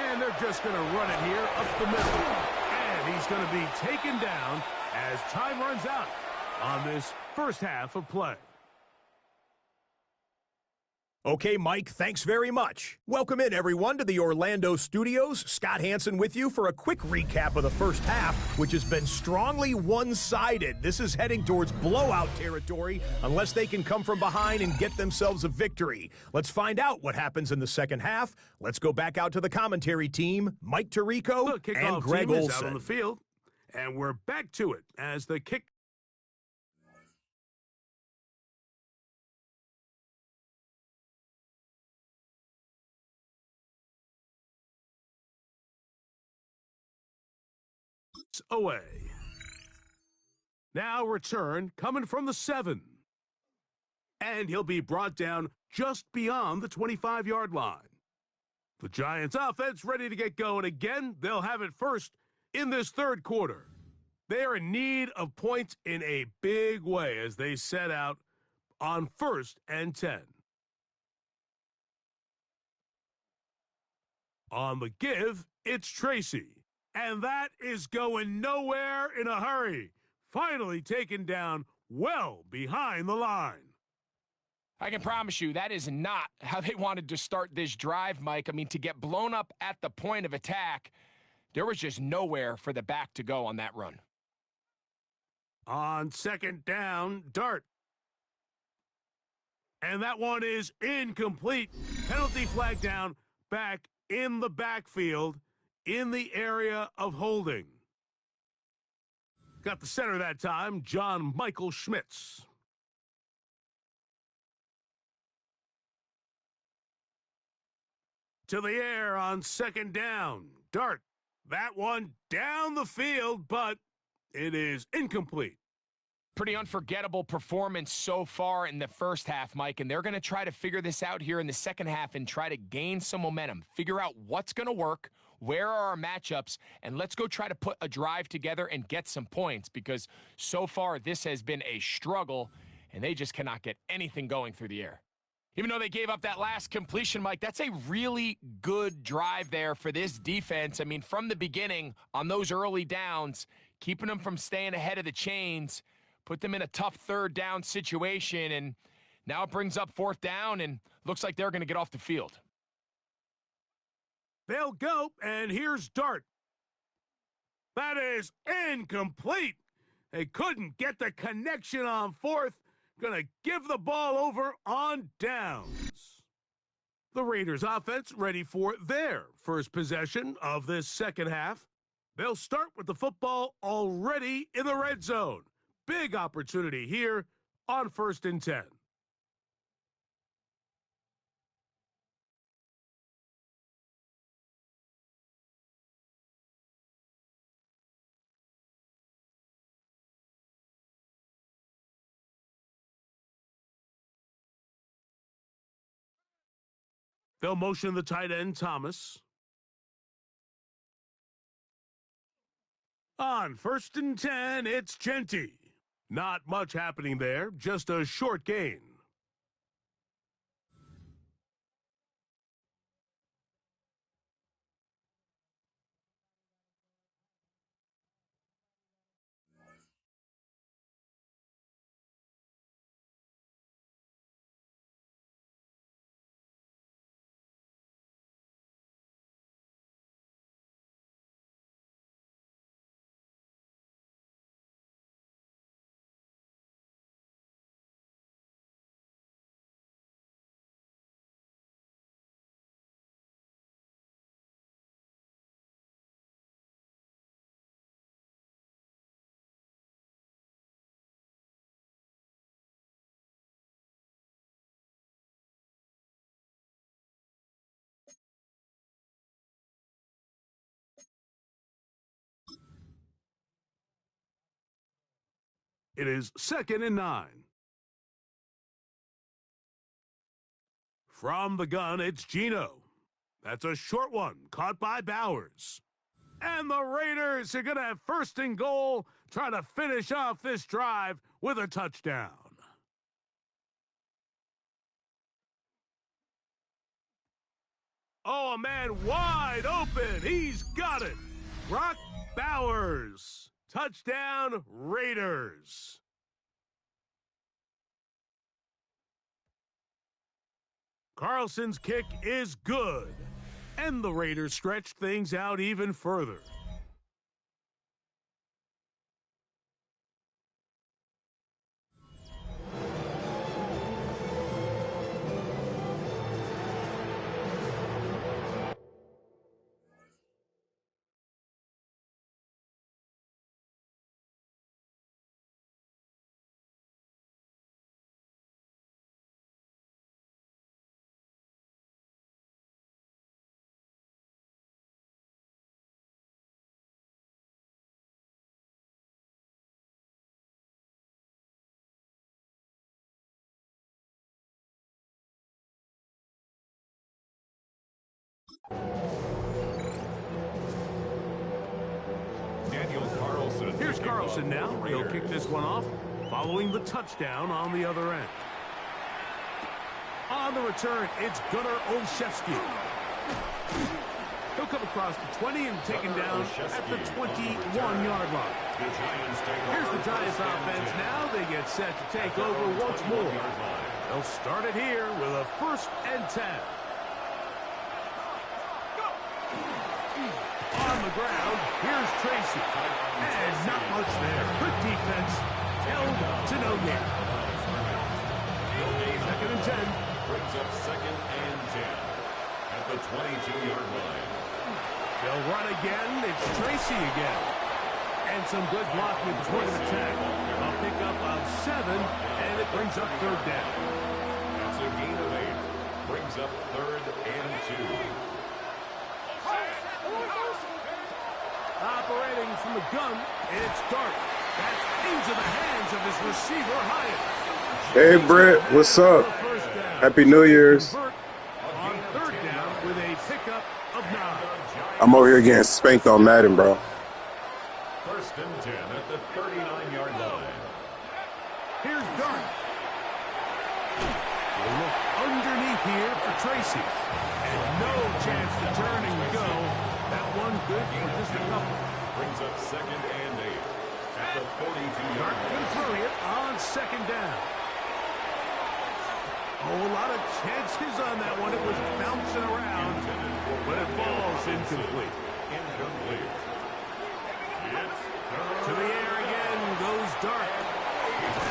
And they're just going to run it here up the middle. And he's going to be taken down as time runs out on this first half of play. Okay, Mike, thanks very much. Welcome in, everyone, to the Orlando studios. Scott Hansen with you for a quick recap of the first half, which has been strongly one-sided. This is heading towards blowout territory unless they can come from behind and get themselves a victory. Let's find out what happens in the second half. Let's go back out to the commentary team, Mike Tirico and Greg Olson. Olson. Is out on the field, and we're back to it as the kick. Away. Now return coming from the 7. And he'll be brought down just beyond the 25-yard line. The Giants offense ready to get going again. They'll have it first in this third quarter. They are in need of points in a big way as they set out on 1st and 10. On the give, it's Tracy. And that is going nowhere in a hurry. Finally taken down well behind the line. I can promise you that is not how they wanted to start this drive, Mike. I mean, to get blown up at the point of attack, there was just nowhere for the back to go on that run. On 2nd down, Dart. And that one is incomplete. Penalty flag down back in the backfield. In the area of holding. Got the center that time, John Michael Schmitz. To the air on 2nd down. Dart. That one down the field, but it is incomplete. Pretty unforgettable performance so far in the first half, Mike, and they're going to try to figure this out here in the second half and try to gain some momentum, figure out what's going to work, where are our matchups, and let's go try to put a drive together and get some points because so far this has been a struggle, and they just cannot get anything going through the air. Even though they gave up that last completion, Mike, that's a really good drive there for this defense. I mean, from the beginning on those early downs, keeping them from staying ahead of the chains, put them in a tough 3rd down situation, and now it brings up 4th down, and looks like they're going to get off the field. They'll go, and here's Dart. That is incomplete. They couldn't get the connection on 4th. Gonna give the ball over on downs. The Raiders offense ready for their first possession of this second half. They'll start with the football already in the red zone. Big opportunity here on 1st and 10. They'll motion the tight end, Thomas. On 1st and 10, it's Genty. Not much happening there, just a short gain. It is 2nd and 9. From the gun, it's Geno. That's a short one, caught by Bowers. And the Raiders are going to have 1st and goal, trying to finish off this drive with a touchdown. Oh, a man wide open. He's got it. Brock Bowers. Touchdown, Raiders. Carlson's kick is good. And the Raiders stretch things out even further. Here's Carlson now. He'll kick this one off, following the touchdown on the other end. On the return, it's Gunnar Olszewski. He'll come across the 20 and taken down at the 21-yard line. Here's the Giants offense now. They get set to take over once more. They'll start it here with a 1st and 10. On the ground, here's Tracy. And not much there. Good defense. Held to no gain. 2nd and 10. Brings up 2nd and 10 at the 22-yard line. They'll run again. It's Tracy again. And some good blocking at the point of attack. A pickup of 7, and it brings up 3rd down. That's a gain of 8. Brings up 3rd and 2. Operating from the gun, it's Dart. That's into the hands of his receiver, Hyatt. Hey, Brett, what's up? Happy New Year's. On 3rd down with a pickup of 9. I'm over here getting spanked on Madden, bro. 1st and 10 at the 39-yard line. Here's Dart. We'll look underneath here for Tracy. And no chance to turn and go. That one good for just a couple. Brings up 2nd and 8 at the 42-yard Dart line. can throw it on 2nd down. Oh, a lot of chances on that one. It was bouncing around, but it falls incomplete. Incomplete. To the air again goes Dart.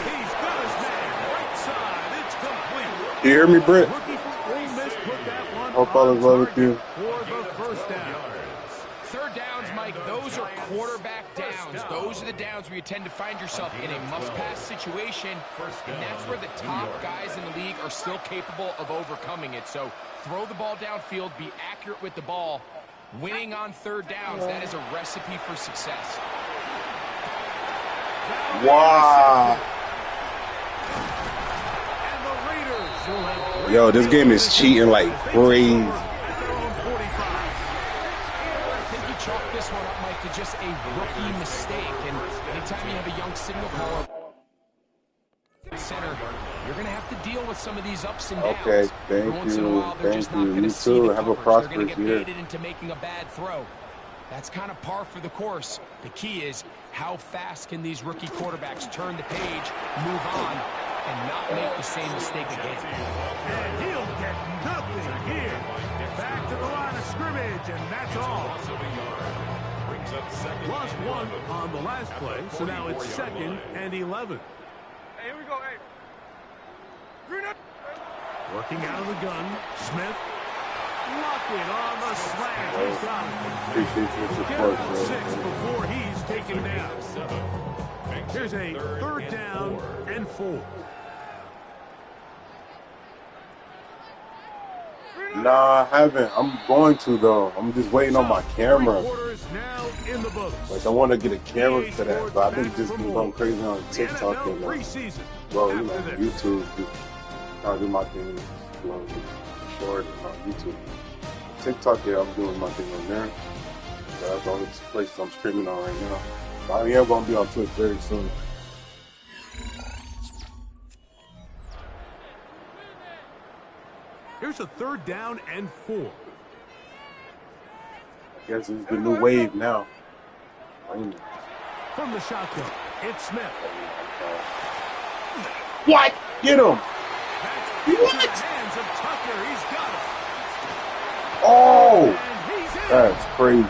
He's got his man. Right side. It's complete. You hear me, Brett? Rookie from Ole Miss put that one Hope all on is well with target you. for the 1st down. 3rd downs, Mike, those are quarterback downs. Those are the downs where you tend to find yourself in a must-pass situation, and that's where the top guys in the league are still capable of overcoming it. So throw the ball downfield, be accurate with the ball. Winning on 3rd downs, that is a recipe for success. Wow. And the Raiders will have Yo, this game is cheating like crazy. at their own 45. I think you chalk this one up, Mike, to just a rookie mistake. And anytime you have a young signal caller center, you're going to have to deal with some of these ups and downs. Okay, Every once in a while, they're just not going to see the Have a coverage. They're going prosperous to get year. baited into making a bad throw. That's kind of par for the course. The key is how fast can these rookie quarterbacks turn the page, move on, and not make the same mistake again. And he'll get nothing here. Back to the line of scrimmage, and that's all. Brings up 2nd Lost and 1 11 on the last play, so now it's 2nd and 11. Hey, here we go, hey. Green up. Working out of the gun, Smith. Locked in on the slant. He's got it. Appreciate your Get support, about bro. 6 before he's taken down. Here's a 3rd down and 4. Nah, I haven't. I'm going to, though. I'm just waiting on my camera. Quarters now in the books. Like, I want to get a camera for that, but I've been just been going crazy on TikTok NFL and, preseason. well, you know, After this. YouTube. Just trying to do my thing, you know, short on YouTube. TikTok, yeah, I'm doing my thing on there. So that's the only place I'm streaming on right now. But I am going to be on Twitch very soon. Here's a 3rd down and 4. Guess it's the new wave now. From the shotgun, it's Smith. What? Get him! What? Hands of Tucker. He's got it. Oh! And he's in. That's crazy.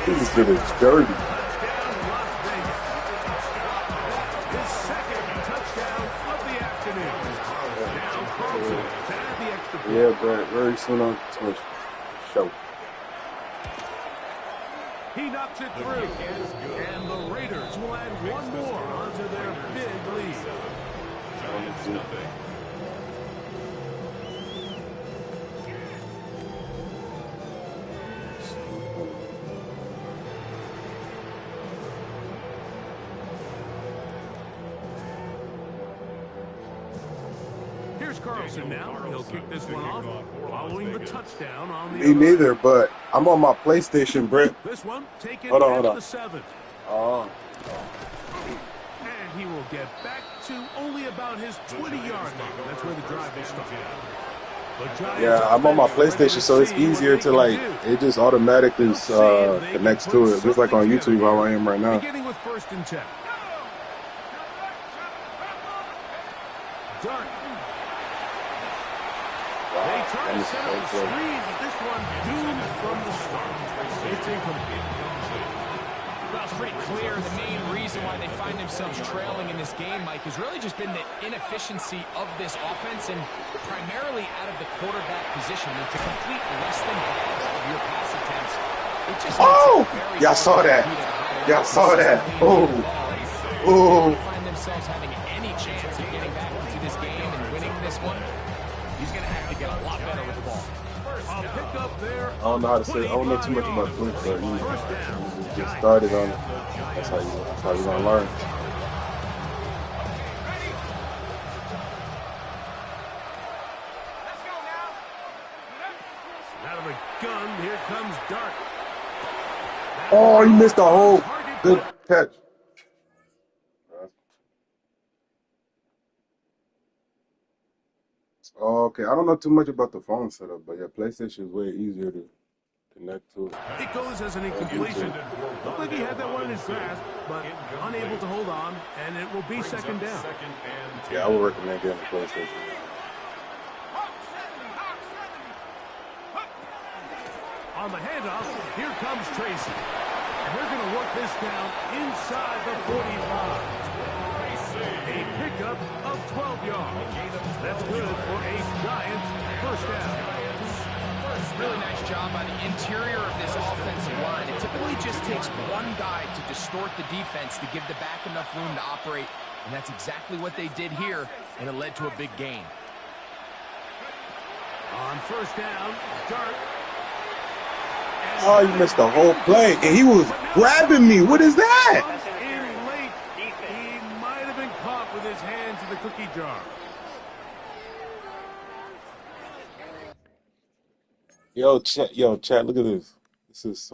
He just did it dirty. Touchdown, Las Vegas. His second touchdown of the afternoon. Now Carlson to add the extra point. Yeah, but very soon on Twitch show. He knocks it through. And the Raiders will add one more onto their big lead. Here's Carlson now. He'll kick this one off, following the touchdown on the Me neither, but I'm on my PlayStation, Brett. This one taken Hold at on. the 7. Oh. And he will get back to only about his 20-yard line. That's where the drive will start. Yeah, I'm on my PlayStation, so it's easier to like. It just automatically connects to it, just like on YouTube how I am right now. Beginning with 1st and 10. Dart. They try to set up a screen, but this one doomed from the start. It's incomplete. Well, it's pretty clear the main reason why they find themselves trailing in this game, Mike, has really just been the inefficiency of this offense and primarily out of the quarterback position. And to complete less than half of your pass attempts, it just y'all saw that. Y'all saw that. Oh. They find themselves having any chance of getting back into this game and winning this one. He's going to have to get a lot better with the ball. I'll pick up there. I don't know how to say. I don't know too much about Twitch, but you just started on it. That's how you're gonna learn. Out of the gun, here comes Dart. Oh, you missed the whole good catch. Okay, I don't know too much about the phone setup, but yeah, PlayStation is way easier to connect to. It goes as an incompletion. Looked like he had that one in his grasp, but unable to hold on, and it will be 2nd down. Yeah, I would recommend getting a PlayStation. On the handoff, here comes Tracy. And they're going to work this down inside the 45. A pickup of 12 yards. That's good for a Giants 1st down. Really nice job by the interior of this offensive line. It typically just takes one guy to distort the defense to give the back enough room to operate, and that's exactly what they did here, and it led to a big gain. On 1st down, Dart. Oh, you missed the whole play, and he was grabbing me. What is that? Comes in late. He might have been caught with his hands in the cookie jar. Yo, chat, look at this. This is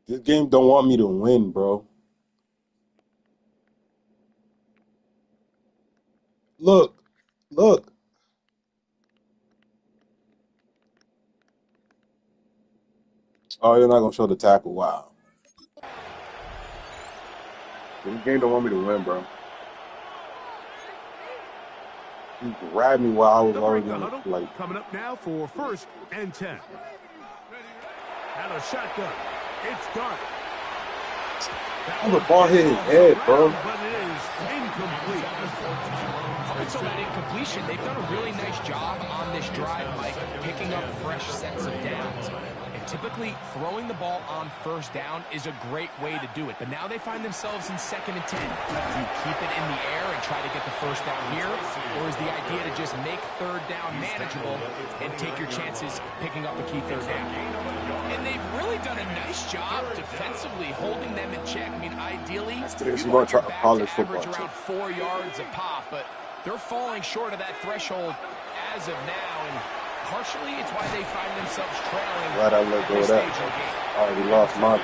this game don't want me to win, bro. Look. Oh, you're not gonna show the tackle. Wow. This game don't want me to win, bro. He grabbed me while I was already in the like. Coming up now for 1st and 10. Out of shotgun, it's Dart. I'm the ball hit his head, bro. But it is incomplete. Up until that incompletion, they've done a really nice job on this drive, Mike, picking up fresh sets of downs. And typically, throwing the ball on 1st down is a great way to do it. But now they find themselves in 2nd and 10. Do you keep it in the air and try to get the 1st down here? Or is the idea to just make 3rd down manageable and take your chances picking up a key 3rd down? And they've really done a nice job defensively holding them in check. I mean, ideally, You want to try college football? average around 4 yards a pop, but they're falling short of that threshold as of now. And partially it's why they find themselves trailing Glad I let at go this of that. stage of the game. I already lost my.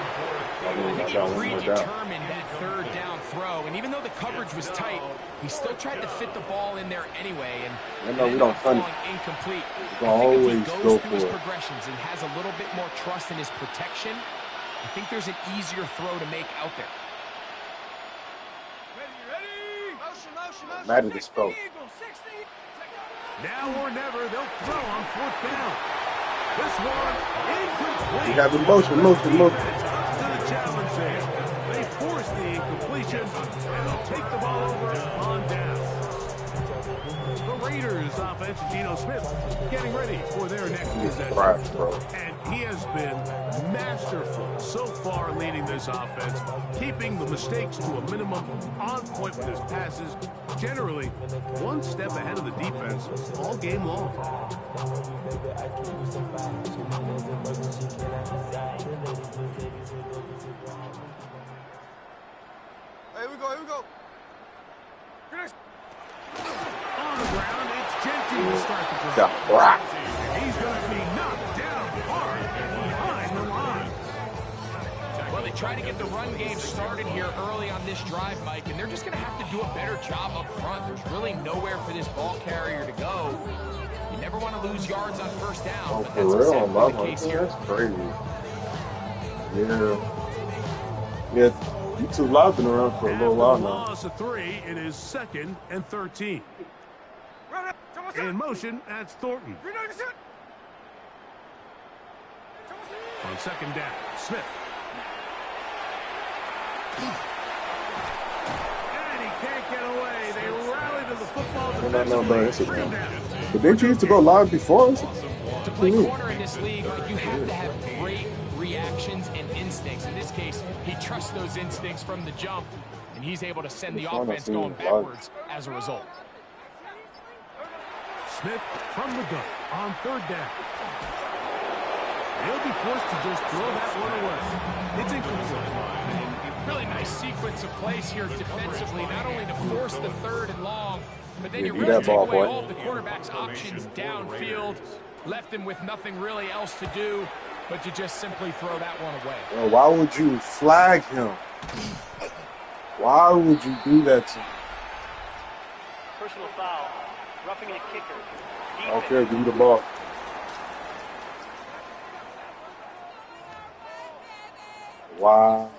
I I mean, think I he got one more down. predetermined that third down throw, and even though the coverage was tight, he still tried to fit the ball in there anyway, and You know, it we ended don't up punt falling incomplete. We're I gonna think if he always goes go through for his it. progressions and has a little bit more trust in his protection, I think there's an easier throw to make out there. Ready? Motion. Madden is spelled. Now or never, they'll throw on fourth down. This one's incomplete. We have emotion. Defense comes to the challenge there. They force the incompletion, and they'll take the ball over on down. The Raiders offense, Geno Smith, getting ready for their next possession. Right, bro. And he has been masterful so far leading this offense, keeping the mistakes to a minimum, on point with his passes, generally one step ahead of the defense all game long. Here we go. On the ground, it's Genty to start the drive. Yeah, right. He's going to be knocked down hard behind the line. Well, they try to get the run game started here early on this drive, Mike, and they're just going to have to do a better job up front. There's really nowhere for this ball carrier to go. You never want to lose yards on first down, Oh, but for that's real? exactly the case here. That's crazy. Yeah, you two live been around for a little while now. Loss of 3, it is 2nd and 13. In motion, that's Thornton. On 2nd down, Smith. And he can't get away. They rally to the football defensively. But didn't you used to go live before us? To play corner in this league, like, you have to have great reactions and instincts. In this case, he trusts those instincts from the jump, and he's able to send the offense going backwards as a result. Smith from the gun on 3rd down. He'll be forced to just throw that one away. It's incomplete. Really nice sequence of plays here defensively, not only to force the 3rd and long, but then you do really that take ball, away boy. all of the quarterback's options downfield, left him with nothing really else to do but to just simply throw that one away. Well, why would you flag him? Why would you do that to him? Personal foul. Roughing a kicker. I don't care, give me the ball. Wow.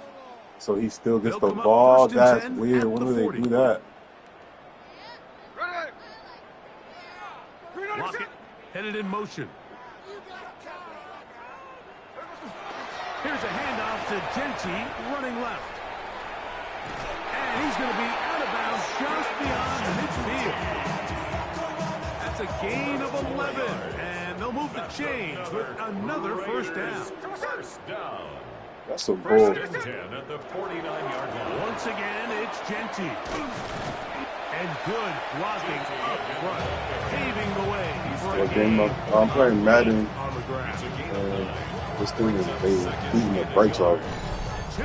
So he still gets the ball? That's weird. When do they do that? Lockett headed in motion. Here's a handoff to Genty, running left. And he's going to be out of bounds just beyond midfield. That's a gain of 11. And they'll move the chains with another first down. First down. That's a bull. First and 10 at the 49-yard line. Once again, it's Genty. And good blocking up front, paving the way for a game I'm playing Madden. on the ground. This thing is beating the brakes off.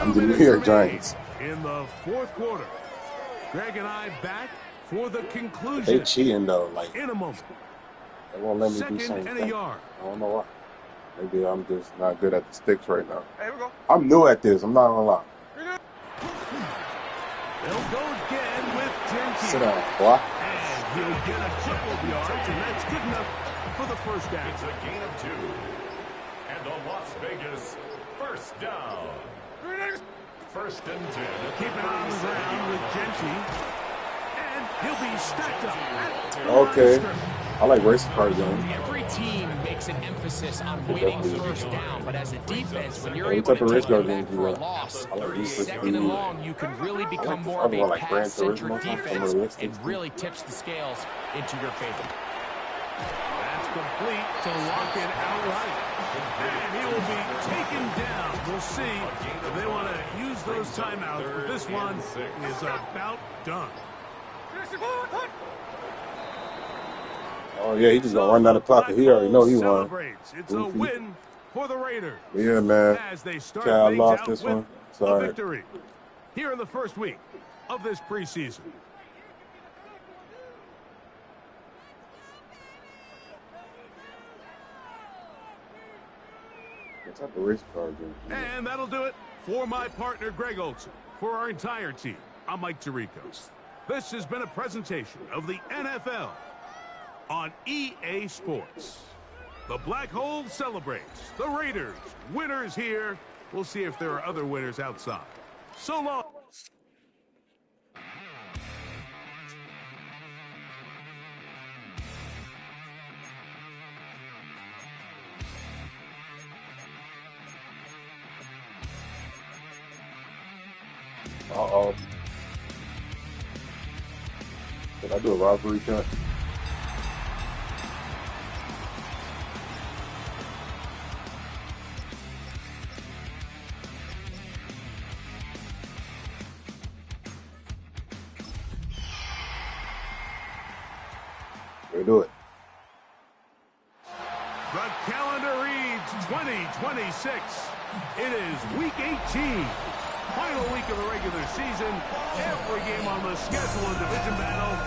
I'm the New York Giants. In the 4th quarter, Greg and I back for the conclusion. They cheating though, like In a moment, they won't let me do 2nd something. and a yard. I don't know why. Maybe I'm just not good at the sticks right now. Here we go. I'm new at this. I'm not gonna lie. They'll go again with Genty. Sit down, boy. And he'll get a couple of yards, and that's good enough for the first down. It's a gain of 2. And the Las Vegas first down. First and 10. Keep it on the ground with Genty. And he'll be stacked up at the line of Okay. scrimmage. I like race car games. Every team makes an emphasis on winning first down, but as a defense, when you're Any able type to of race take car it back games you for a like. loss, I like these 2nd and long, you can really become more of other a one like Gran pass-centric Turismo, some defense of the and really tips the scales into your favor. That's complete to Lockett outright. And he will be taken down. We'll see if they want to use those timeouts, but this one is about done. Oh yeah, he just gonna run down the clock. And he already know he won. Celebrates. It's a Goofy. win for the Raiders. Yeah, man. As they start Okay, I things lost out this with one. a Sorry. victory here in the first week of this preseason. What type of race car is it? And that'll do it for my partner, Greg Olson. For our entire team, I'm Mike Tirico. This has been a presentation of the NFL on EA Sports. The Black Hole celebrates. The Raiders, winners here. We'll see if there are other winners outside. So long. Uh-oh. Did I do a robbery cut? We do it. The calendar reads 2026. It is week 18. Final week of the regular season. Every game on the schedule in division battle.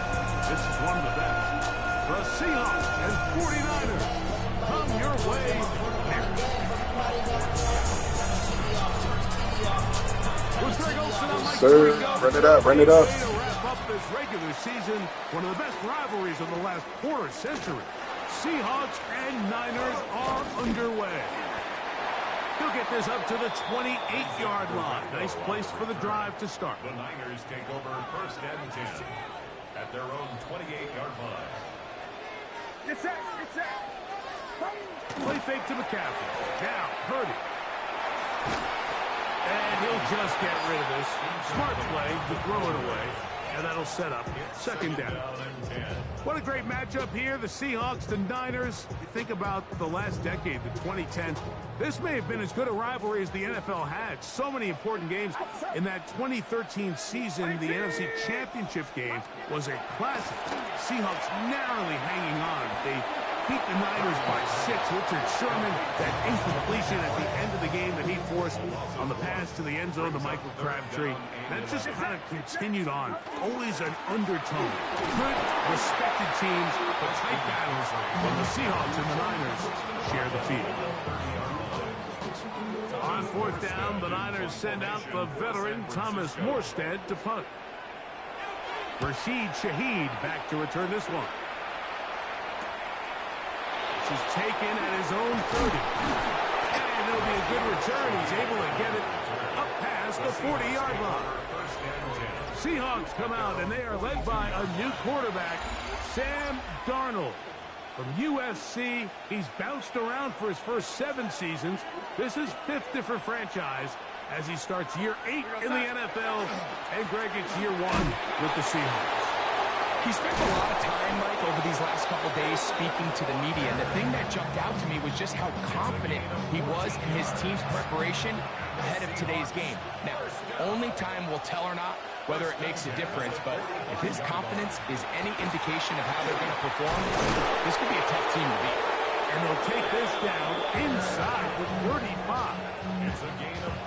This is one of the best. The Seahawks and 49ers come your way next. With Greg Olson, I'm Mike Tirico. Run it up, run it up. To wrap up this regular season, one of the best rivalries of the last quarter century. Seahawks and Niners are underway. He'll get this up to the 28-yard line. Nice place for the drive to start. The Niners take over first and 10 at their own 28-yard line. Get set. Play fake to McCaffrey. Now, Purdy. And he'll just get rid of this. Smart play to throw it away. And that'll set up second down. What a great matchup here. The Seahawks, the Niners. You think about the last decade, the 2010s. This may have been as good a rivalry as the NFL had. So many important games. In that 2013 season, the NFC Championship game was a classic. Seahawks narrowly hanging on. They beat the Niners by 6. Richard Sherman, that incompletion at the end of the game that he forced on the pass to the end zone to Michael Crabtree. That just kind of continued on. Always an undertone. Good, respected teams, but tight battles when the Seahawks and the Niners share the field. On fourth down, the Niners send out the veteran Thomas Morstead to punt. Rashid Shaheed back to return this one. This is taken at his own 30. And it'll be a good return. He's able to get it up past the 40-yard line. Seahawks come out, and they are led by a new quarterback, Sam Darnold. From USC, he's bounced around for his first 7 seasons. This is 5th different franchise as he starts year 8 in the NFL. And Greg, it's year 1 with the Seahawks. He spent a lot of time, Mike, over these last couple days speaking to the media, and the thing that jumped out to me was just how confident he was in his team's preparation ahead of today's game. Now, only time will tell or not whether it makes a difference, but if his confidence is any indication of how they're going to perform, this could be a tough team to beat. And they'll take this down inside the 35.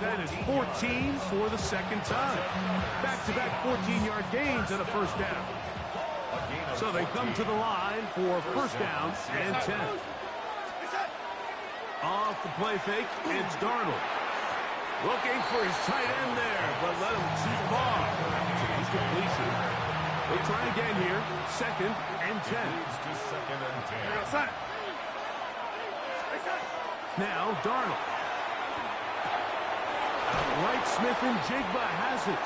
That is 14 for the second time. Back-to-back 14-yard gains and a first down. So they come to the line for first down and 10. Off the play fake, it's Darnold. Looking for his tight end there, but let him too far. Incompletion. They try again here. Second and 10. Now Darnold. Right, Smith and Jigba has it.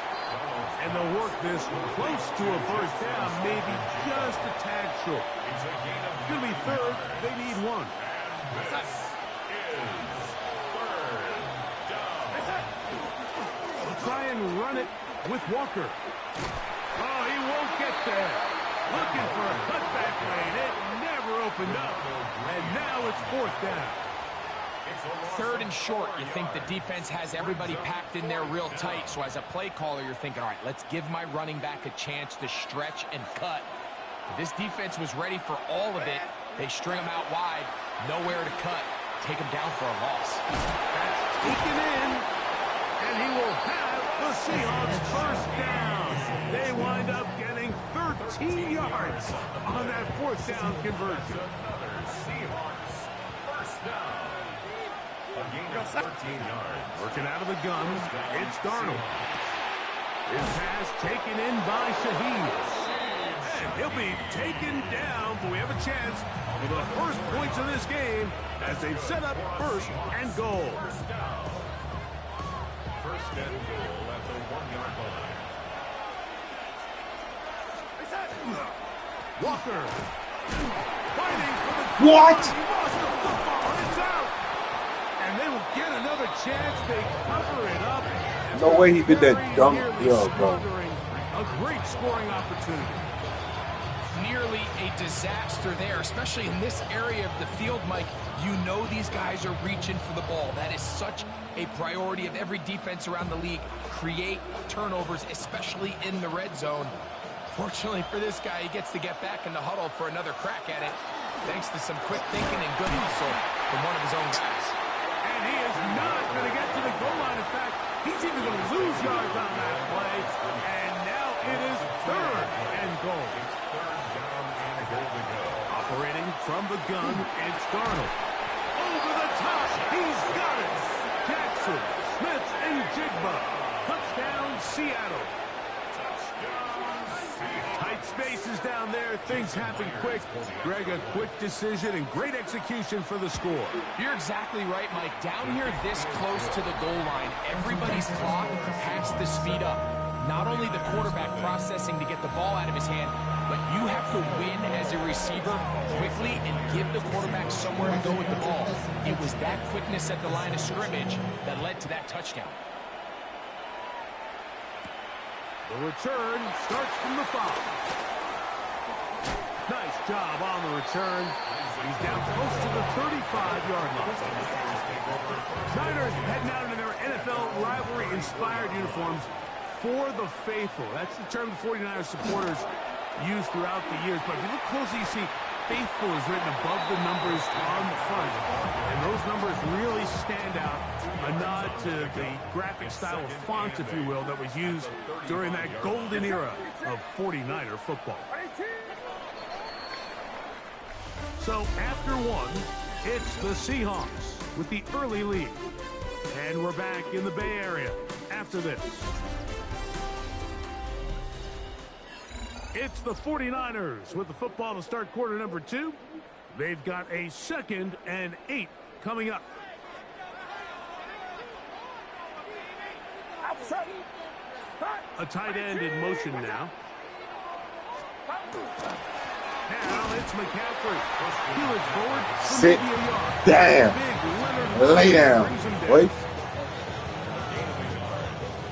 And they'll work this close to a first down, maybe just a tad short. It's going to be third. They need 1. They'll try and run it with Walker. Oh, he won't get there. Looking for a cutback lane. It never opened up. And now it's fourth down. Third and short, you think the defense has everybody packed in there real tight. So as a play caller, you're thinking, all right, let's give my running back a chance to stretch and cut. But this defense was ready for all of it. They string him out wide, nowhere to cut. Take him down for a loss. That's taken in, and he will have the Seahawks first down. They wind up getting 13 yards on that fourth down conversion. Seahawks first down. A gain of Working out of the gun, it's Darnold. His pass taken in by Shaheed. And he'll be taken down, but we have a chance for the first points of this game as they've set up 1st and goal. First and goal at the 1-yard line. Walker. Fighting for the... What? He lost the football. It's out. And they will get another chance. They cover it up. No way he did that dunk. Nearly Yo, bro. squandering a great scoring opportunity. Nearly a disaster there, especially in this area of the field, Mike. You know these guys are reaching for the ball. That is such a priority of every defense around the league. Create turnovers, especially in the red zone. Fortunately for this guy, he gets to get back in the huddle for another crack at it, thanks to some quick thinking and good hustle from one of his own guys. And he is not going to get to the goal line. In fact, he's even going to lose yards on that play. And now it is 3rd and goal. Operating from the gun, it's Darnold. Over the top, he's got it. Jackson, Smith, and Jigba. Touchdown, Seattle. Tight spaces down there. Things happen quick. Greg, a quick decision and great execution for the score. You're exactly right, Mike. Down here this close to the goal line, everybody's clock has to speed up. Not only the quarterback processing to get the ball out of his hand, but you have to win as a receiver quickly and give the quarterback somewhere to go with the ball. It was that quickness at the line of scrimmage that led to that touchdown. The return starts from the 5. Nice job on the return. He's down close to the 35-yard line. Niners heading out in their NFL rivalry-inspired uniforms for the faithful. That's the term the 49ers supporters use throughout the years. But if you look closely, you see faithful is written above the numbers on the front. And those numbers really stand out. A nod to the graphic style of font, if you will, that was used during that golden era of 49er football. So after one, it's the Seahawks with the early lead. And we're back in the Bay Area after this. It's the 49ers with the football to start quarter number 2. They've got a 2nd and 8 coming up. A tight end in motion now. Now it's McCaffrey. He looks forward. Sit down. Lay down. Wait.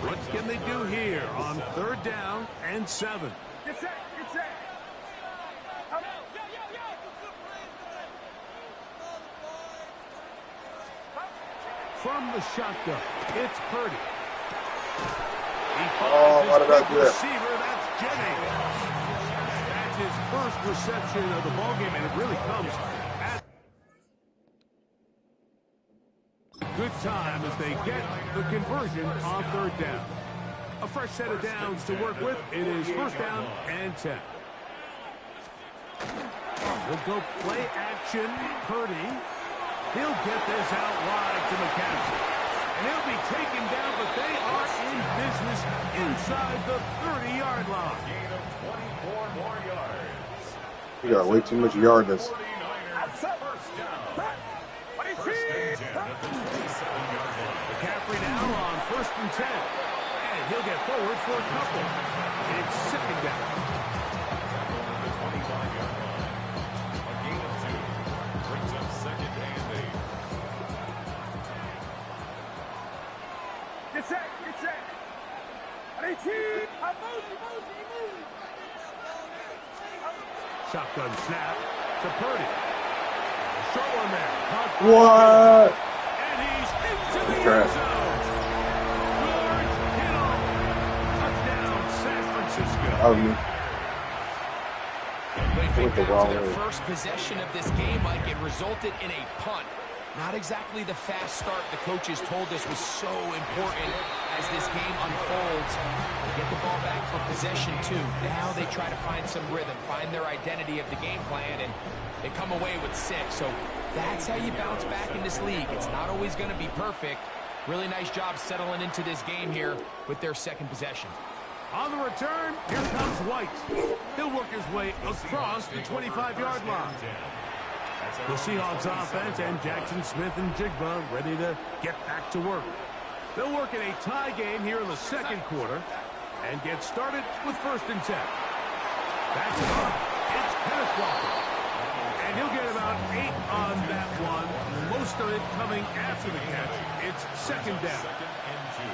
What can they do here on 3rd down and 7? From the shotgun, it's Purdy. Oh, what did I do? Receiver, that's Jennings. That's his first reception of the ballgame, and it really comes at good time as they get the conversion on 3rd down. A fresh set of downs to work with. It is 1st down and 10. We'll go play action. Purdy. He'll get this out wide to McCaffrey. And he'll be taken down, but they are in business inside the 30-yard line. Gain of 24 more yards. You got way too much yardness. 49ers first down. First and 10 at the 27-yard line. McCaffrey now on 1st and 10. And he'll get forward for a couple. It's 2nd down. The 25-yard line. A gain of 2. Brings up 2nd and 8. Get set. Shotgun snap to Purdy. Short one there. What? And he's into the Trash. end zone. George Kittle. Touchdown, San Francisco. They With the got wrong to their way. first possession of this game, Mike. It resulted in a punt. Not exactly the fast start the coaches told us was so important as this game unfolds. They get the ball back for possession 2. Now they try to find some rhythm, find their identity of the game plan, and they come away with 6. So That's how you bounce back in this league. It's not always going to be perfect. Really nice job settling into this game here with their second possession. On the return, here comes White. He'll work his way across the 25-yard line. The Seahawks offense and Jackson Smith and Jigba ready to get back to work. They'll work in a tie game here in the second quarter and get started with 1st and 10. That's up. It's Kenneth Walker. And he'll get about 8 on that one. Most of it coming after the catch. It's 2nd down. 2nd and 2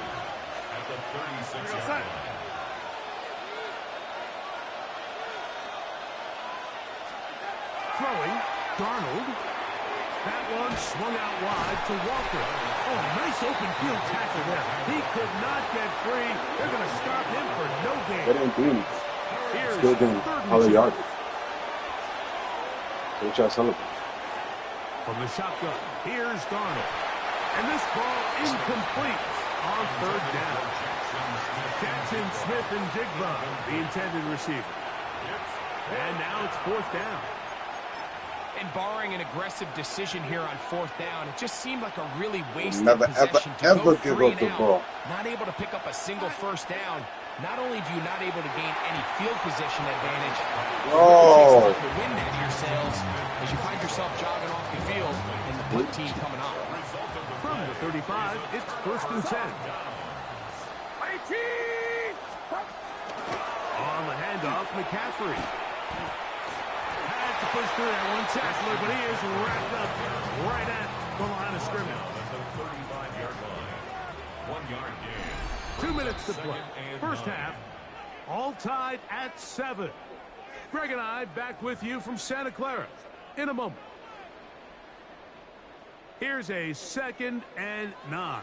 at the 36-yard line. Throwing, Darnold. That one swung out wide to Walker. Oh, nice open field tackle there. He could not get free. They're going to stop him for no gain. They didn't beat him. Here's Still getting 3rd and all the 2. yards. They try to celebrate. From the shotgun, here's Darnold. And this ball incomplete on 3rd down. Jackson, Smith, and Jigba, the intended receiver. And now it's 4th down. And barring an aggressive decision here on 4th down, it just seemed like a really wasted Never, possession to ever go give 3 up the and out. ball. Not able to pick up a single 1st down. Not only do you not able to gain any field position advantage, Oh. it takes the wind out of your sails as you find yourself jogging off the field and the punt team coming on. From the 35, it's 1st and 10. On the handoff, McCaffrey. Had to push through that one tackler, but he is wrapped up right at the line of scrimmage. 35-yard line. 1 yard gain. 2 minutes to play. First half, all tied at 7. Greg and I back with you from Santa Clara in a moment. Here's a 2nd and 9.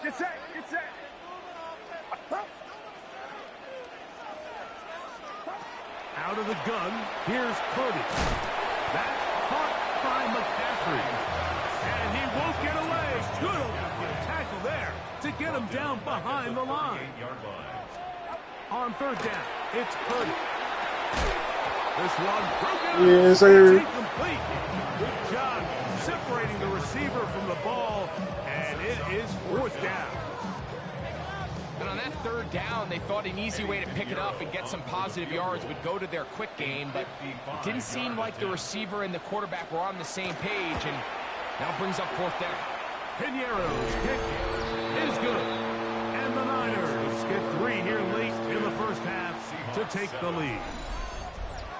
Get set, get set. Out of the gun, here's Purdy. That's caught by McCaffrey. And he won't get away. Good open tackle there to get him down behind the line. 8-yard line. On 3rd down, it's Purdy. This one broken. Yes, sir. It's incomplete. Good job separating the receiver from the ball, and it is 4th down. And on that 3rd down, they thought an easy way to pick it up and get some positive yards would go to their quick game, but it didn't seem like the receiver and the quarterback were on the same page, and now brings up 4th down. Piñeiro's kick is good. And the Niners get 3 here late in the first half to take the lead.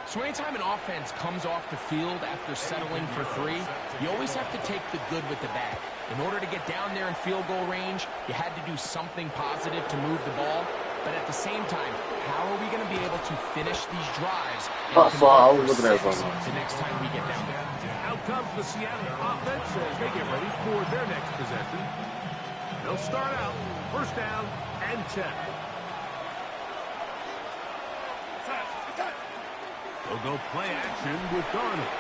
So anytime an offense comes off the field after settling for 3, you always have to take the good with the bad. In order to get down there in field goal range, you had to do something positive to move the ball. But at the same time, how are we going to be able to finish these drives I was looking at something. the next time we get down there? Out comes the Seattle offense as they get ready for their next possession. They'll start out 1st down and 10. They'll go play action with Darnold.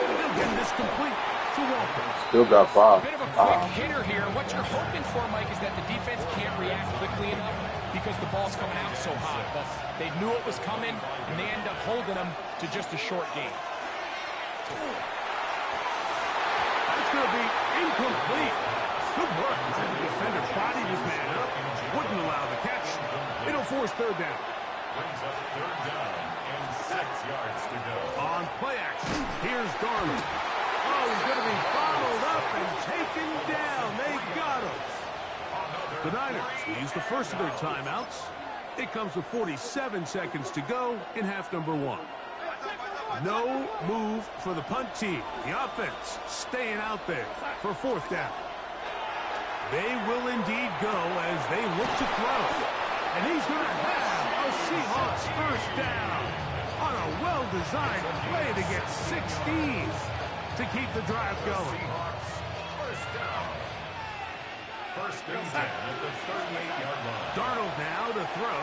They'll get this complete to Walker. Still got 5. Bit of a quick hitter here. What you're hoping for, Mike, is that the defense can't react quickly enough because the ball's coming out so hot. But they knew it was coming, and they end up holding them to just a short game. That's going to be incomplete. Good work. The defender bodied his man up, wouldn't allow the catch. It'll force 3rd down. Brings up 3rd down and 6 yards to go. On play action, here's Darnold. Oh, he's going to be bottled up and taken down. They got him. The Niners use the first of their timeouts. It comes with 47 seconds to go in half number 1. No move for the punt team. The offense staying out there for 4th down. They will indeed go as they look to throw. And he's going to have a Seahawks 1st down on a well-designed play to get 16 to keep the drive going. Seahawks, 1st down. 1st and 10 at the 38-yard line. Darnold now to throw.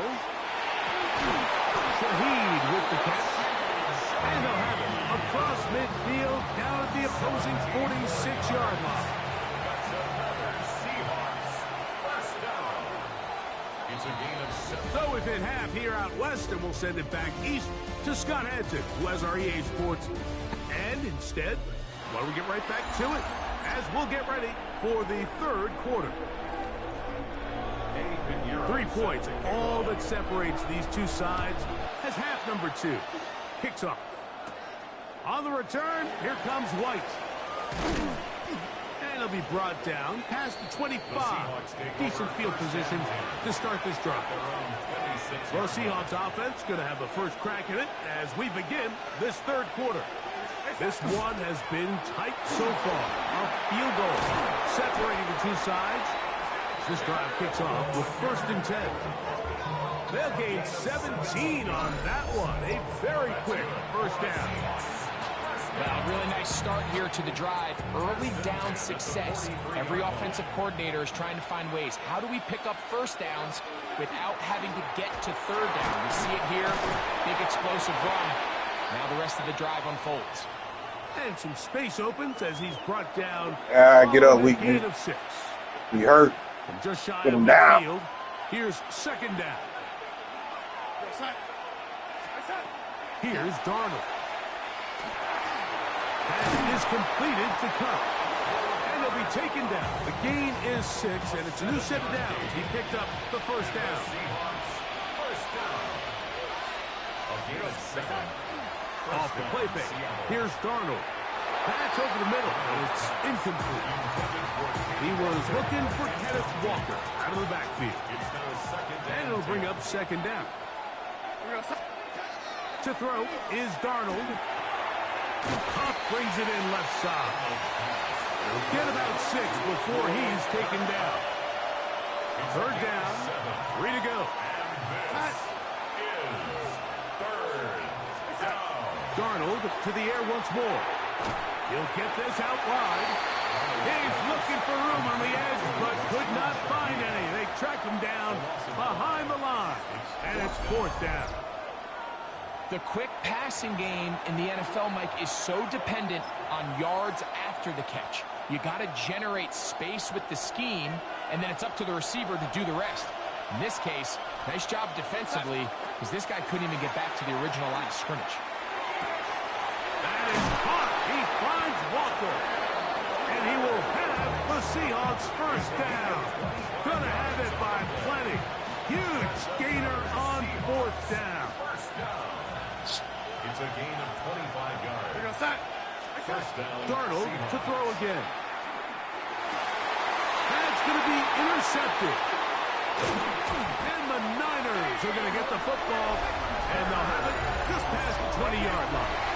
Shaheed with the catch. And they'll have it across midfield down at the opposing 46-yard line. That's another Seahawks 1st down. It's a gain of 7. So within half here out west, and we'll send it back east to Scott Hanson, who has our EA Sports And instead, why don't we get right back to it as we'll get ready for the third quarter. 3 points, all that separates these two sides as half number 2 kicks off. On the return, here comes White. And he'll be brought down past the 25. Decent field position to start this drive. Well, Seahawks offense going to have a first crack at it as we begin this third quarter. This one has been tight so far. A field goal separating the two sides. This drive kicks off with 1st and 10. They'll gain 17 on that one. A very quick first down. Well, really nice start here to the drive. Early down success. Every offensive coordinator is trying to find ways. How do we pick up first downs without having to get to third down? We see it here. Big explosive run. Now the rest of the drive unfolds. And some space opens as he's brought down. Get up, we gain of 6. We hurt. From just shy Get of him the down. field, here's 2nd down. Here's Darnold. And it is completed to Cup. And he'll be taken down. The gain is 6, and it's a new set of downs. He picked up the first down. Off the play fake. Here's Darnold. That's over the middle, and it's incomplete. He was looking for Kenneth Walker out of the backfield. And it'll bring up 2nd down. To throw is Darnold. Huff brings it in left side. He'll get about 6 before he's taken down. 3rd down. 3 to go. Darnold to the air once more. He'll get this out wide. He's looking for room on the edge, but could not find any. They track him down behind the line, and it's 4th down. The quick passing game in the NFL, Mike, is so dependent on yards after the catch. You got to generate space with the scheme, and then it's up to the receiver to do the rest. In this case, nice job defensively, because this guy couldn't even get back to the original line of scrimmage. That is caught. He finds Walker. And he will have the Seahawks first down. Gonna have it by plenty. Huge gainer on 4th down. It's a gain of 25 yards. First down. Darnold to throw again. That's gonna be intercepted. And the Niners are gonna get the football. And they'll have it just past the 20-yard line.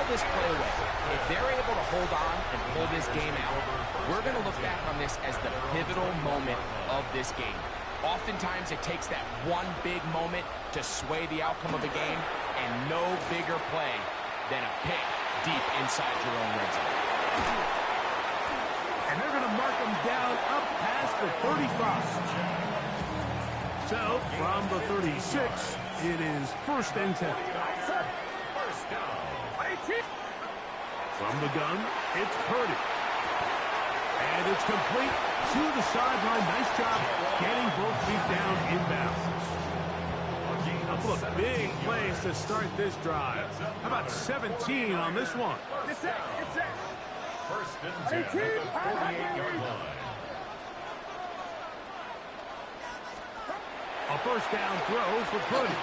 This play away. If they're able to hold on and pull this game out, we're going to look back on this as the pivotal moment of this game. Oftentimes, it takes that one big moment to sway the outcome of a game, and no bigger play than a pick deep inside your own red zone. And they're going to mark him down up past the 35. So, from the 36, it is 1st and 10. From the gun, it's Purdy. And it's complete to the sideline. Nice job getting both feet down inbounds. A couple of big plays to start this drive. How about 17 on this one? First and 10 at the 48-yard line. A first down throw for Purdy.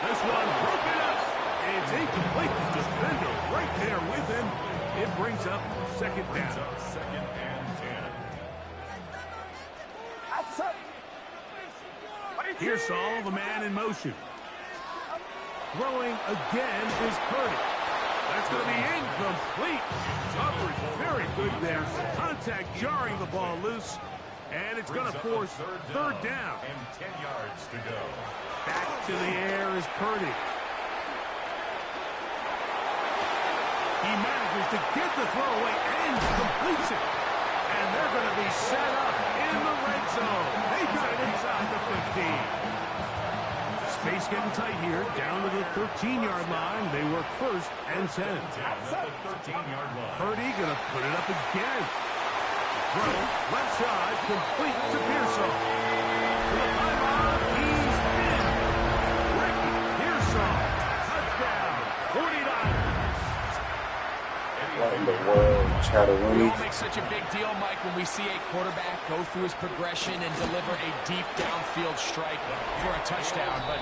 This one broken up. It's incomplete. Defender right there with him. It brings up 2nd down. 2nd and 10. Here's Saul, the man in motion. Throwing again is Purdy. That's going to be incomplete. Coverage very good there. Contact jarring the ball loose. And it's going to force 3rd down. And 10 yards to go. Back to the air is Purdy. He manages to get the throw away and completes it. And they're going to be set up in the red zone. They got it inside the 15. Space getting tight here. Down to the 13-yard line. They work 1st and 10. At the 13-yard line. Purdy going to put it up again. Throw, left side, complete to Pearsall. To the pylon, he's in. Ricky Pearsall, touchdown, 49. What in the world, We Chatteroni? all make such a big deal, Mike, when we see a quarterback go through his progression and deliver a deep downfield strike for a touchdown. But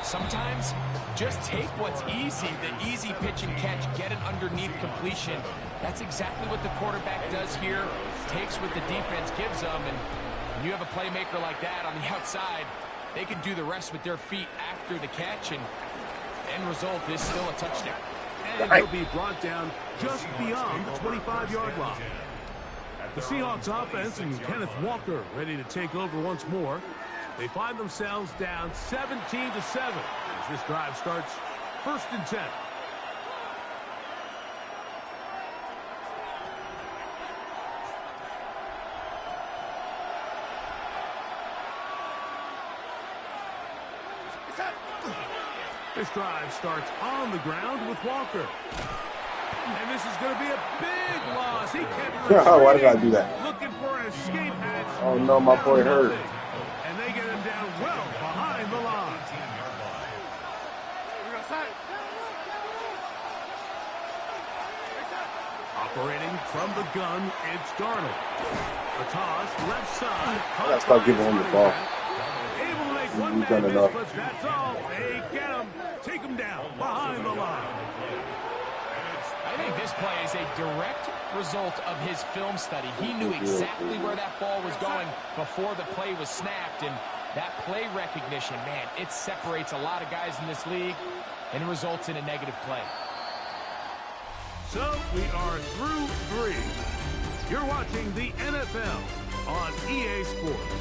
sometimes just take what's easy, the easy pitch and catch, get an underneath completion. That's exactly what the quarterback does here, takes what the defense gives them, and when you have a playmaker like that on the outside, they can do the rest with their feet after the catch, and end result is still a touchdown. And he'll be brought down just beyond the 25-yard line. The Seahawks offense and Kenneth Walker ready to take over once more. They find themselves down 17-7 as this drive starts 1st and 10. This drive starts on the ground with Walker. And this is going to be a big loss. He kept retreating, Why did I do that? looking for an escape hatch. Oh no, my boy hurt. And they get him down well behind the line. Operating from the gun, it's Darnold. A toss, left side. I gotta stop giving him the ball. Able to make one He's done man enough. miss, but that's all. They get him. Take him down behind the line. I think this play is a direct result of his film study. He knew exactly where that ball was going before the play was snapped, and that play recognition, man, it separates a lot of guys in this league and it results in a negative play. So we are through 3. You're watching the NFL on EA Sports.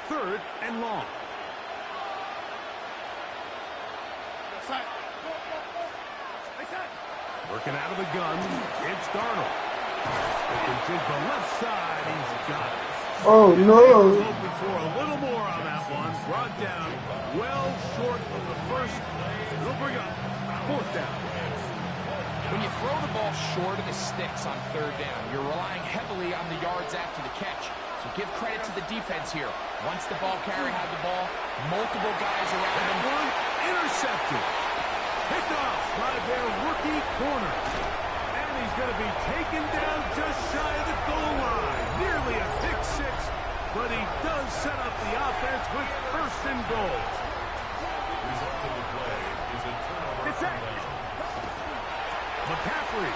Third and long. Working out of the gun, it's Darnold. Looking to the left side, he's got it. Oh no! Hoping for a little more on that one. Brought down well short of the first. It'll bring up 4th down. When you throw the ball short of the sticks on 3rd down, you're relying heavily on the yards after the catch. So give credit to the defense here. Once the ball carrier had the ball, multiple guys around him. One intercepted. Picked off by their rookie corner. And he's going to be taken down just shy of the goal line. Nearly a pick 6, but he does set up the offense with 1st and goal. Resulting the play is a turnover. It's that. McCaffrey.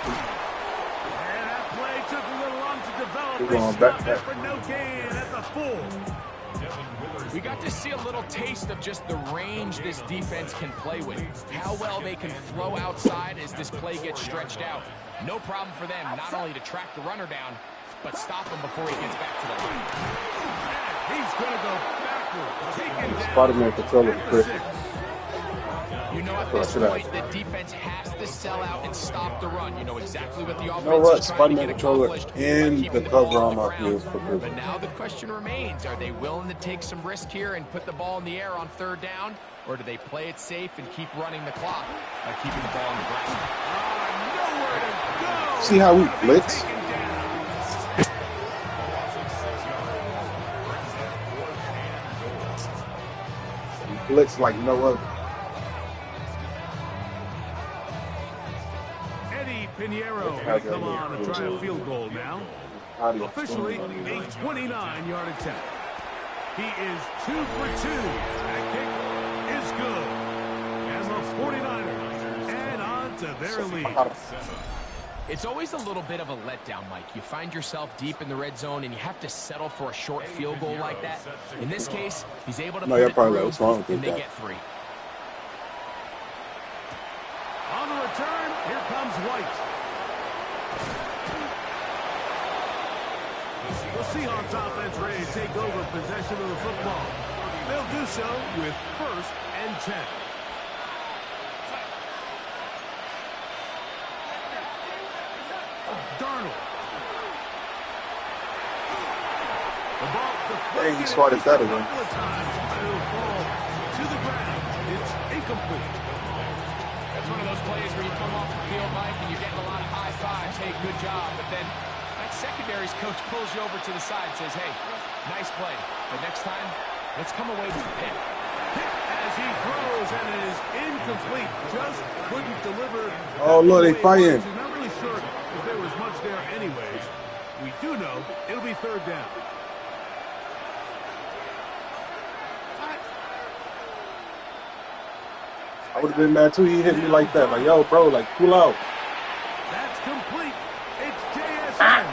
And that play took a little long to develop. We're They going stopped back. it for no gain at the full. We got to see a little taste of just the range this defense can play with. How well they can flow outside as this play gets stretched out. No problem for them not only to track the runner down, but stop him before he gets back to the line. And he's going to go backward. Taken down. Spider-Man controller at the Chris. 6. You know at this point, the defense has to sell out and stop the run. You know exactly what the offense You know what? is trying to Spider-Man get controller accomplished by and keeping the the ball cover on on the my ground. field for Chris. But now the question remains, are they willing to take some risk here and put the ball in the air on 3rd down? Or do they play it safe and keep running the clock by keeping the ball on the ground? Nowhere to go. See how we blitz? Taken down. Blitz like no other. Eddie Pinheiro going to come on and try a field goal now. Officially a 29-yard attempt. He is 2 for 2. That kick is good. And the 49ers add on to their lead. It's always a little bit of a letdown, Mike. You find yourself deep in the red zone, and you have to settle for a short field goal like that. In this case, he's able to No, put you're it probably through, right. What's wrong with and they that? get 3. On the return, here comes White. The Seahawks offense ready to take over possession of the football. They'll do so with 1st and 10. Darnold. The ball Dang, he started that again. a couple of times, but it'll fall to the ground. It's incomplete. it's one of those plays where you come off the field, Mike, and you're getting a lot of high fives. Hey, good job. But then that secondary's coach pulls you over to the side and says, hey, nice play. But next time, let's come away with the pick. As he throws, and it is incomplete. Just couldn't deliver. Oh, look, they fighting. I'm not really sure if there was much there anyways. We do know it'll be third down. I would have been mad too. He hit me like that. Like, yo, bro, like, cool out. That's complete. It's JSN.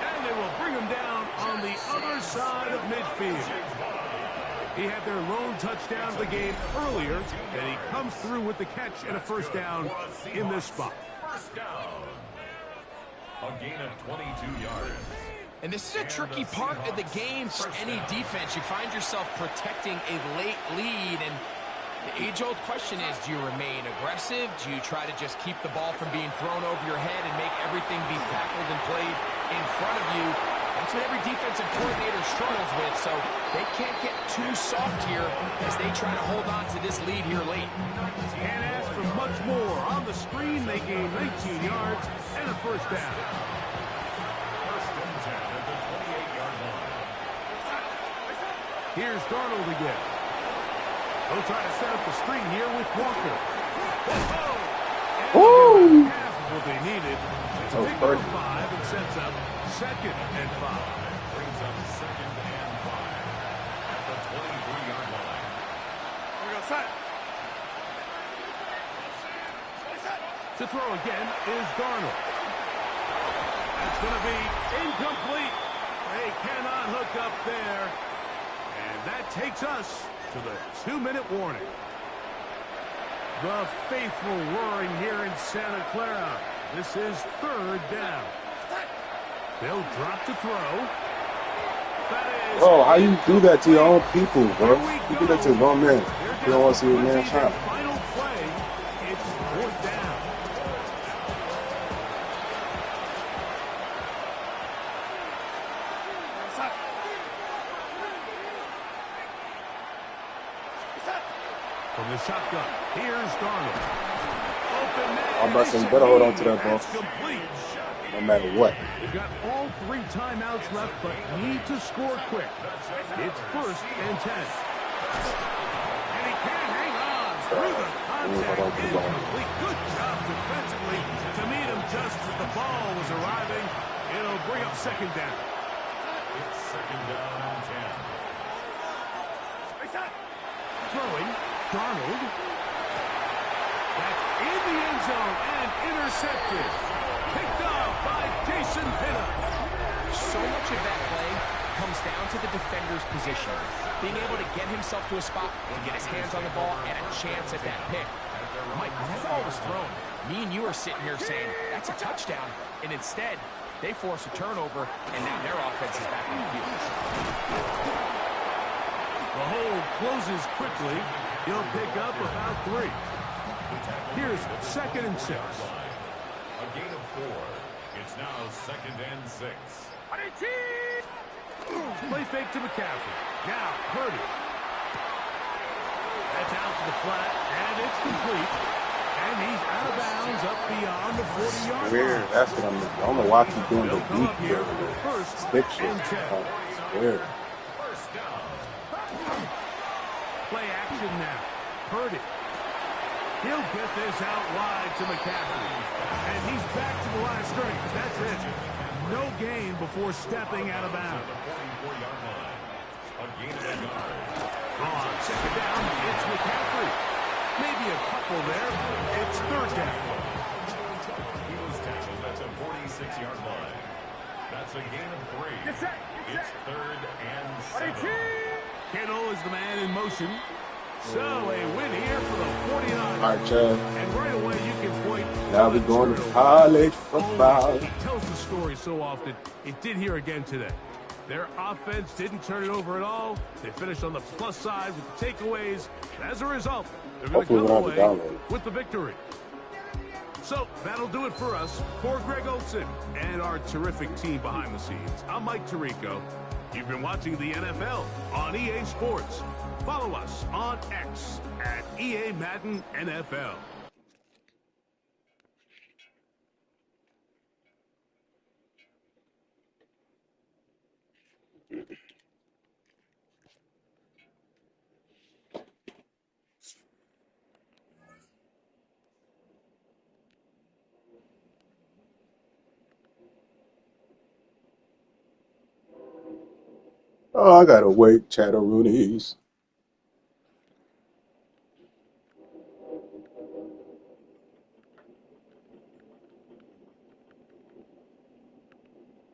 And they will bring him down on the other side of midfield. He had their lone touchdown of the game earlier, and he comes through with the catch and a first down in this spot. First down. A gain of 22 yards. And this is a tricky part of the game for any defense. You find yourself protecting a late lead, and the age-old question is, do you remain aggressive? Do you try to just keep the ball from being thrown over your head and make everything be tackled and played in front of you? That's what every defensive coordinator struggles with, so they can't get too soft here as they try to hold on to this lead here late. Can't ask for much more. On the screen, they gain 19 yards and a first down. First and 10 at the 28-yard line. Here's Darnold again. They'll try to set up the screen here with Walker. Woo! Half of what they needed. It's a Oh, big Birdie. 5 and sets up second and 5. Brings up second and 5 at the 23-yard line. Here we go, set. To throw again is Darnold. That's going to be incomplete. They cannot hook up there. And that takes us to the 2-minute warning. The faithful roaring here in Santa Clara. This is third down. They'll drop to throw. That is Bro, how you do that to your own people, bro? You do that to one man. You don't want to see a man shot. Final play. It's fourth down. From the shotgun, here's Darnold. Open man. I'm about to say, better hold on to that ball. That's complete. No matter what. They've got all 3 timeouts left, but need to score quick. It's first and 10. And he can't hang on through the contact. Incomplete. Good job defensively to meet him just as the ball was arriving. It'll bring up second down. It's second down and 10. Throwing, Darnold. That's in the end zone and intercepted. Picked off by Jason Pinna. So much of that play comes down to the defender's position. Being able to get himself to a spot and get his hands on the ball and a chance at that pick. Mike, when that ball was thrown, me and you are sitting here saying, that's a touchdown. And instead, they force a turnover, and now their offense is back on the field. The hole closes quickly. He'll pick up about 3. Here's second and 6. A gain of 4. It's now second and 6. Play fake to McCaffrey. Now, Purdy. That's out to the flat, and it's complete. And he's out of bounds up beyond the 40-yard line. Weird. That's what I don't know why I keep doing the They'll come deep up here for first stick shit. and 10. It's weird. First down. Play action now. Purdy. He'll get this out wide to McCaffrey. And he's back to the line of scrimmage. That's it. No gain before stepping out of bounds. The 44-yard line. A gain of a yard. On second down, it's McCaffrey. Maybe a couple there. It's third down. He was tackled at the 46-yard line. That's a gain of 3. It's third and 7. Kittle is the man in motion. So a win here for the 49ers. All right, Chad. And right away you can point. Now we're going to college football. He tells the story so often. It did here again today. Their offense didn't turn it over at all. They finished on the plus side with the takeaways. As a result, they're going to Hopefully come we don't have to away download. with the victory. So that'll do it for us. For Greg Olson and our terrific team behind the scenes, I'm Mike Tirico. You've been watching the NFL on EA Sports. Follow us on X at EA Madden NFL. Oh, I gotta wait, Chatteroonies.